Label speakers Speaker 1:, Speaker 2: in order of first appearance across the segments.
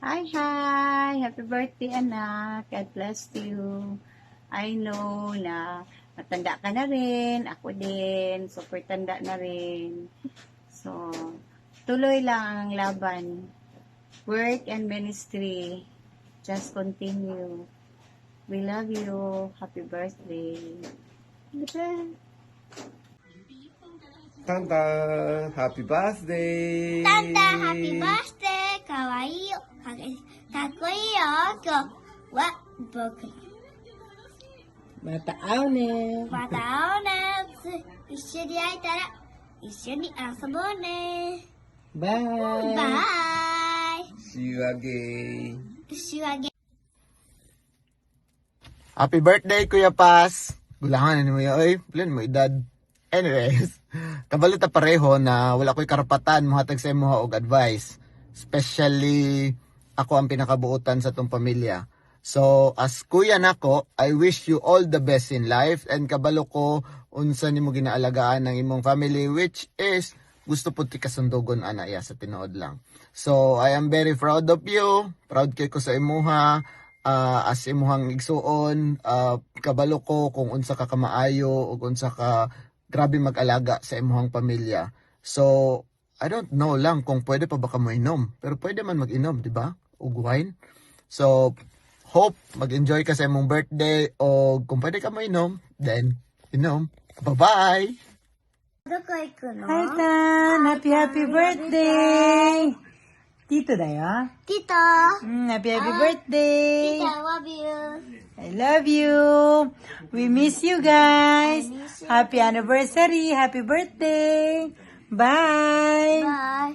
Speaker 1: Hi, hi! Happy birthday, anak. God bless you. I know na matanda ka na rin. Ako din. Super tanda na rin. So, tuloy lang ang laban. Work and ministry. Just continue. We love you. Happy birthday.
Speaker 2: Tanta, happy birthday!
Speaker 3: Tanta, happy birthday! かわいいよ。かっこいいよ。今日は僕の。
Speaker 4: また会うね。
Speaker 3: また会おうね。一緒に会えたら一緒に遊ぼうね。
Speaker 4: バイ。
Speaker 3: バイ。
Speaker 2: See you again.
Speaker 3: See you again.
Speaker 5: Happy birthday, Kuya Paz! Gulangan mo yun, oy. Plan mo edad. Anyways, kabalita pareho na wala ko'y karapatan mohatag sa imo og advice. Especially, ako ang pinakabuutan sa tong pamilya. So, as kuya nako, I wish you all the best in life and kabalo ko unsa nimo ginaalagaan ng imong family, which is gusto pud ti kasundugon ana iya sa tinuod lang. So, I am very proud of you. Proud kay ko sa imuha. As imuhang igsuon, kabalo ko kung unsa ka kamaayo o unsa ka grabe mag-alaga sa imuhang pamilya. So, I don't know lang kung pwede pa ba ka mo inom. Pero pwede man mag-inom, di ba? Ug wine. So, hope mag-enjoy ka sa imong birthday o kung pwede ka mo inom, then inom. Bye-bye!
Speaker 3: どこ行くの
Speaker 4: Hi, Tan! Happy birthday! Tito da yo.
Speaker 3: Tito.
Speaker 4: Happy birthday!
Speaker 3: Tito, I love you.
Speaker 4: I love you. We miss you guys. Happy anniversary. Happy birthday. Bye.
Speaker 3: Bye.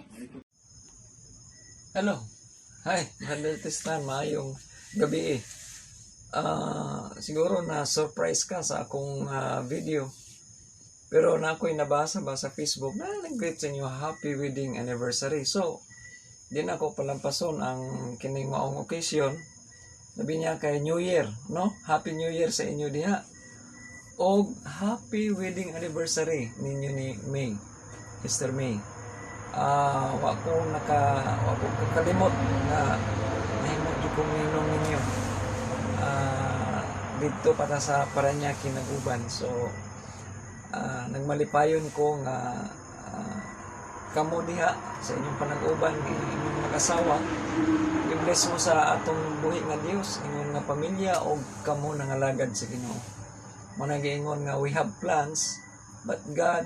Speaker 6: Hello. Hi. Magandang time. Maayong gabi siguro na surprise ka sa akong video. Pero na ako'y nabasa ba sa Facebook na nag-greet sa inyo happy wedding anniversary. So, di na ako palampason ang kining maong occasion. Sabi niya kay New Year, no? Happy New Year sa inyo diha. O happy wedding anniversary ninyo ni May. Sister May. Wa ko kakalimot na nahimot di ko minom ninyo. Dito para sa Paranaque Naguban. So, nagmalipayon ko nga kamo diha sa inyong panag-uban, inyong mag-asawa. I-bless mo sa atong buhi nga Dios, inyong nga pamilya o kamo nangalagad sa Ginoo. Managiingon nga we have plans but God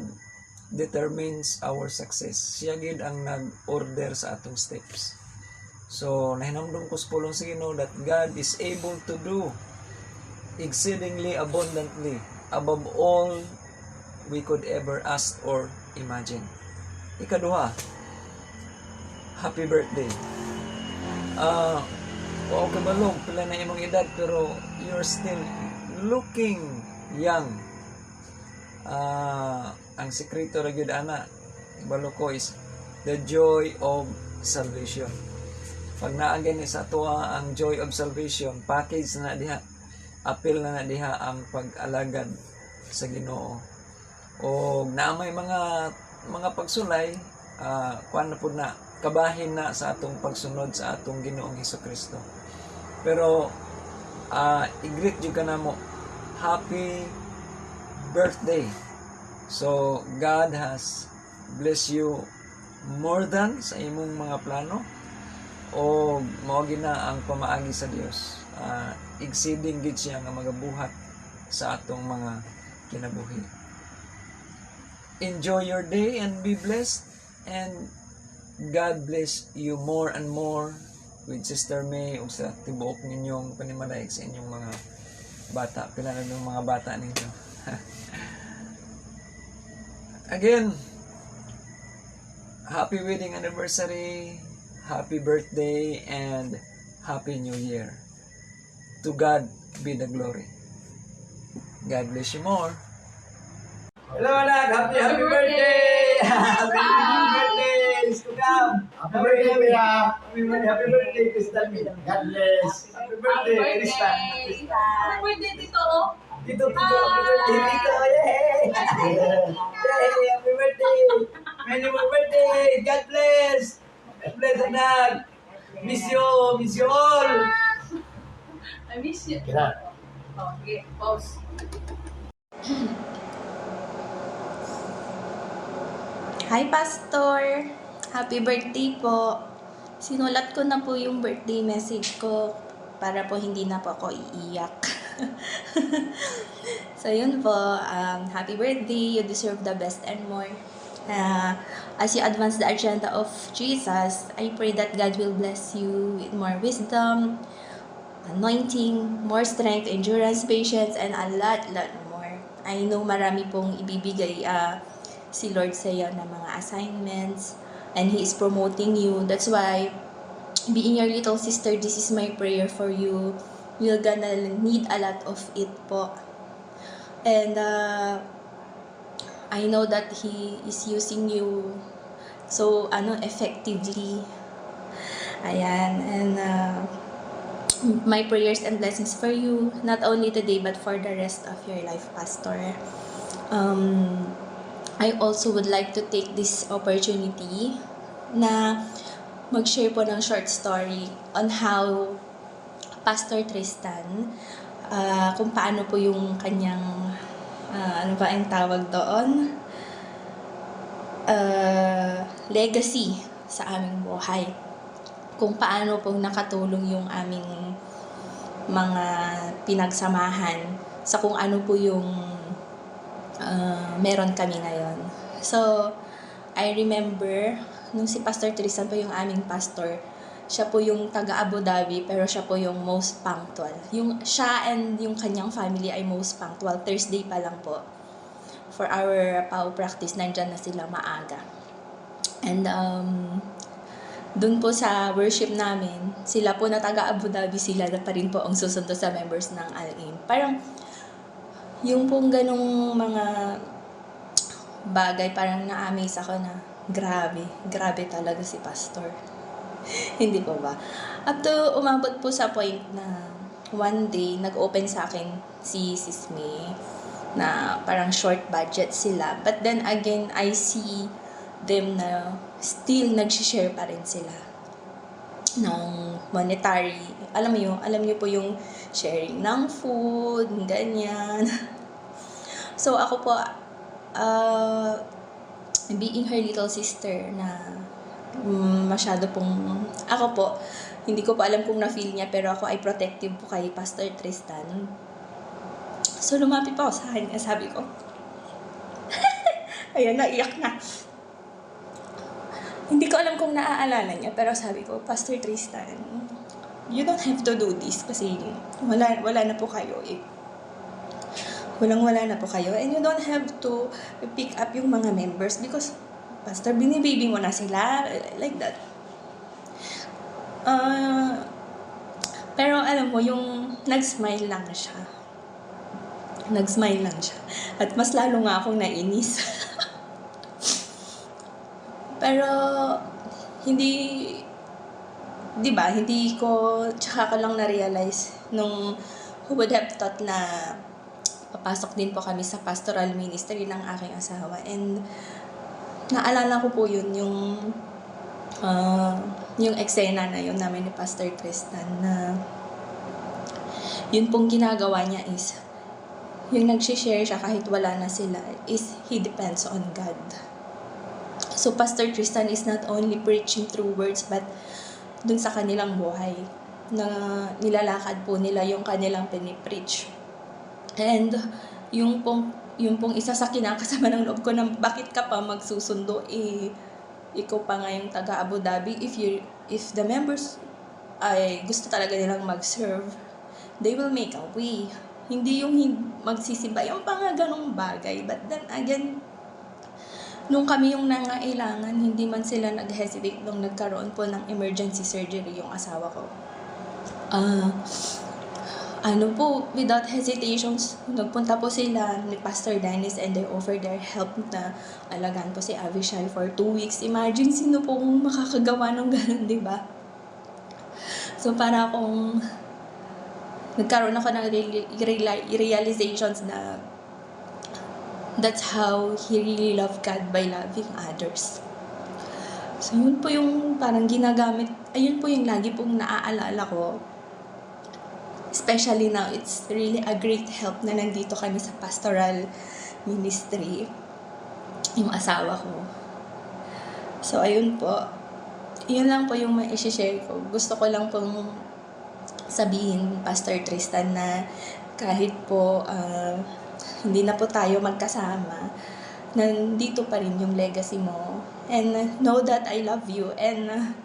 Speaker 6: determines our success. Siya gid ang nag-order sa atong steps. So nahinamdom ko sa pulong sa Ginoo that God is able to do exceedingly abundantly above all we could ever ask or imagine. Ikaduha, happy birthday. Wow, kabalog, pila na imong edad pero you're still looking young. Ang sekreto ra gyud ana, ibalo ko is the joy of salvation. Pag naagyan sa tuwa ang joy of salvation, package na diha, appeal na diha ang pag-alagad sa Ginoo. O naamay mga pagsulay, kuan na po na, kabahin na sa atong pagsunod sa atong Ginoong Hesukristo. Pero, i-greet yung ka na mo, happy birthday. So, God has blessed you more than sa imong mga plano o maogi na ang pamaagi sa Dios. Exceeding gid siya nga magabuhat sa atong mga kinabuhi. Enjoy your day and be blessed, and God bless you more and more with Sister May o sa tibuok ninyong panimalay sa inyong mga bata. Pila na yung mga bata ninyo. Again, happy wedding anniversary, happy birthday, and happy new year. To God be the glory. God bless you more.
Speaker 7: Hello anak, happy birthday! Happy birthday! To come! Happy birthday, happy birthday, Crystal. God bless. Happy birthday, Crystal.
Speaker 8: Happy birthday, Tito.
Speaker 7: Tito, happy birthday, Tito. Yay! Yay, happy birthday. Many more birthday. God bless. God bless anak. Miss you all.
Speaker 8: I miss you.
Speaker 7: Kira.
Speaker 8: Oh, okay, pause.
Speaker 9: Hi, Pastor! Happy birthday po! Sinulat ko na po yung birthday message ko para po hindi na po ako iiyak. So, yun po. Happy birthday! You deserve the best and more. As you advance the agenda of Jesus, I pray that God will bless you with more wisdom, anointing, more strength, endurance, patience, and a lot more. I know marami pong ibibigay si Lord sa iyo ng mga assignments, and He is promoting you. That's why, being your little sister, this is my prayer for you. You're gonna need a lot of it po. And I know that He is using you so effectively. Ayan, and my prayers and blessings for you, not only today but for the rest of your life, Pastor. I also would like to take this opportunity na mag-share po ng short story on how Pastor Tristan, kung paano po yung kanyang, ano ba ang tawag doon? Legacy sa aming buhay. Kung paano po nakatulong yung aming mga pinagsamahan sa kung ano po yung meron kami ngayon. So, I remember, nung si Pastor Tristan po yung aming pastor, siya po yung taga Abu Dhabi, pero siya po yung most punctual. Siya and yung kanyang family ay most punctual. Thursday pa lang po. For our PAW practice, nandyan na sila maaga. And, dun po sa worship namin, sila po na taga Abu Dhabi, sila na pa rin po ang susundo sa members ng Al-Aim. Parang, yung pong ganong mga bagay, parang na-amaze ako na grabe talaga si Pastor. Hindi po ba? Up to umabot po sa point na one day, nag-open sa akin si Sis May na parang short budget sila. But then again, I see them na still nag-share pa rin sila ng monetary. Alam niyo po yung sharing ng food, ganyan. So, ako po, being her little sister na masyado pong, ako po, hindi ko pa alam kung na-feel niya, pero ako ay protective po kay Pastor Tristan. So, lumapit pa ako sa kanya, sabi ko, ayan, naiyak na. Hindi ko alam kung naaalala niya, pero sabi ko, Pastor Tristan, you don't have to do this kasi wala na po kayo eh. Walang-wala na po kayo. And you don't have to pick up yung mga members because, Pastor, binibaby mo na sila. Like that. Pero alam mo, yung nag-smile lang siya. At mas lalo nga akong nainis. Pero, hindi ko, tsaka ko lang na-realize nung who would have thought na papasok din po kami sa pastoral ministry ng aking asawa. And, naalala ko po yun, yung eksena na yun namin ni Pastor Tristan na yun pong ginagawa niya is, yung nag-share siya kahit wala na sila, is he depends on God. So, Pastor Tristan is not only preaching through words, but dun sa kanilang buhay, na nilalakad po nila yung kanilang pinipreach. And, yung pong isa sa kinakasama ng loob ko na bakit ka pa magsusundo, ikaw pa nga yung taga Abu Dhabi. If the members ay gusto talaga nilang mag-serve, they will make a way. Hindi yung magsisimba, yung pa nga ganong bagay. But then again, nung kami yung nangailangan, hindi man sila nag-hesitate nung nagkaroon po ng emergency surgery yung asawa ko. Without hesitations, nagpunta po sila ni Pastor Dennis and they offered their help na alagaan po si Avishai for 2 weeks. Imagine, sino po kung makakagawa ng ganun, di ba? So, para akong nagkaroon ako ng realizations na that's how he really loved God, by loving others. So, yun po yung parang ginagamit, ayun po yung lagi pong naaalala ko. Especially now, it's really a great help na nandito kami sa pastoral ministry, yung asawa ko. So, ayun po. Yun lang po yung mai-share ko. Gusto ko lang pong sabihin, Pastor Tristan, na kahit po hindi na po tayo magkasama, nandito pa rin yung legacy mo. And know that I love you. And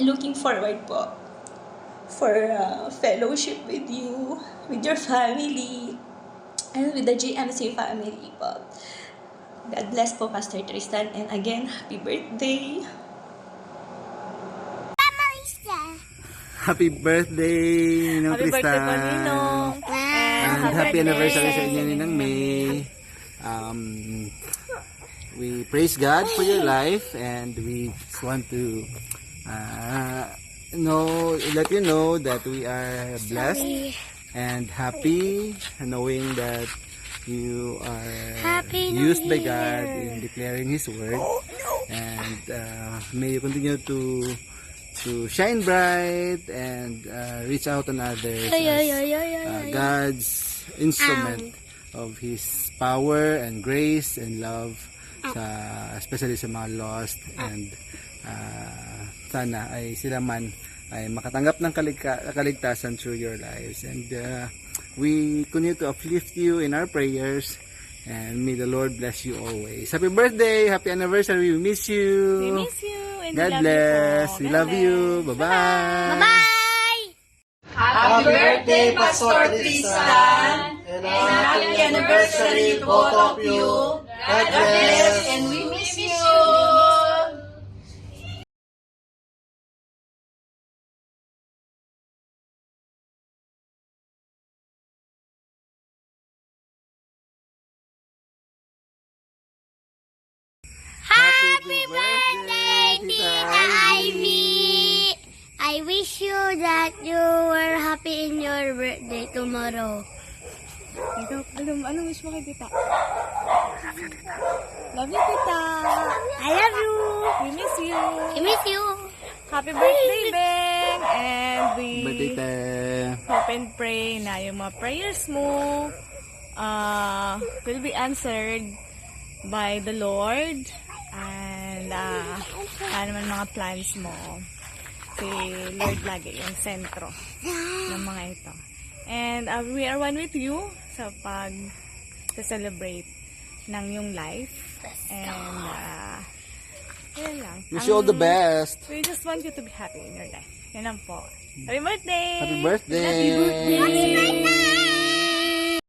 Speaker 9: looking forward po for fellowship with you, with your family, and with the GMC family po. God bless po, Pastor Tristan. And again, happy birthday!
Speaker 5: Happy birthday, Ninong Tristan. And happy anniversary sa inyo, Ninang May. We praise God for your life, and we just want to let you know that we are blessed and happy knowing that you are used by God in declaring His word, and may you continue to shine bright and reach out on others as God's instrument of His power and grace and love, especially sa mga lost, and sana ay sila man ay makatanggap ng kaligtasan through your lives. And we continue to uplift you in our prayers, and may the Lord bless you always. Happy birthday, happy anniversary, we miss you.
Speaker 8: We miss you. And
Speaker 5: God
Speaker 8: we love
Speaker 5: bless.
Speaker 8: you po.
Speaker 5: We love you. Bye-bye.
Speaker 3: Bye!
Speaker 4: Happy birthday, Pastor Tristan! And happy anniversary to both of you. God bless.
Speaker 8: And we miss you.
Speaker 3: Happy birthday, Tita Ivy! I wish you that you were happy in your birthday tomorrow.
Speaker 8: Anong wish mo kay tita? Love you, tita.
Speaker 3: I love you!
Speaker 8: We miss you.
Speaker 3: I miss you!
Speaker 8: Happy birthday, Beng! And we
Speaker 5: Birthday te.
Speaker 8: hope and pray na yung mga prayers mo will be answered by the Lord. And ano man mga plans mo, si Lord lagi yung sentro ng mga ito. And we are one with you sa pag-celebrate ng yung life. And yun lang.
Speaker 5: Wish you all the best.
Speaker 8: We just want you to be happy in your life. Yan lang po. Happy birthday!
Speaker 5: Happy birthday.
Speaker 3: Happy birthday!